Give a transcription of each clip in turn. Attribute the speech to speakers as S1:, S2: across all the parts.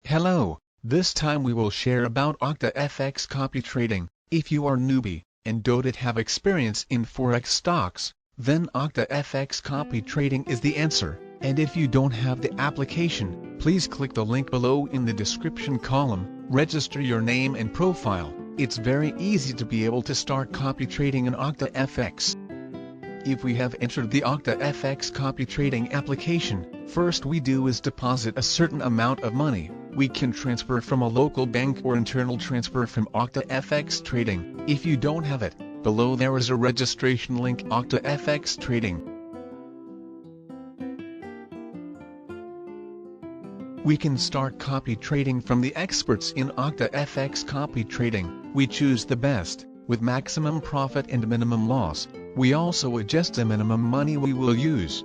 S1: Hello, this time we will share about Octafx copy trading. If you are newbie, and don't have experience in forex stocks, then Octafx copy trading is the answer, and if you don't have the application, please click the link below in the description column, register your name and profile. It's very easy to be able to start copy trading in Octafx. If we have entered the Octafx copy trading application, first we do is deposit a certain amount of money. We can transfer from a local bank or internal transfer from Octafx trading. If you don't have it, below there is a registration link Octafx trading. We can start copy trading from the experts in Octafx copy trading. We choose the best, with maximum profit and minimum loss. We also adjust the minimum money we will use.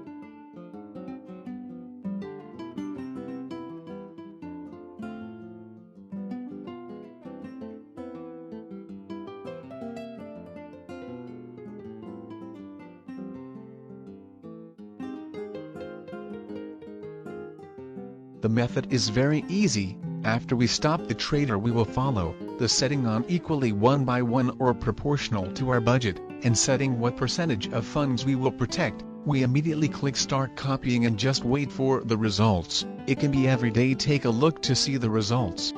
S1: The method is very easy. After we stop the trader, we will follow the setting on equally 1 by 1 or proportional to our budget, and setting what percentage of funds we will protect. We immediately click start copying and just wait for the results. It can be every day. Take a look to see the results.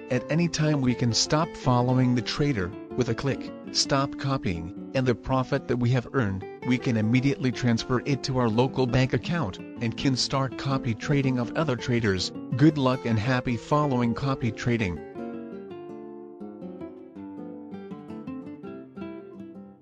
S1: At any time we can stop following the trader, with a click, stop copying, and the profit that we have earned, we can immediately transfer it to our local bank account, and can start copy trading of other traders. Good luck and happy following copy trading.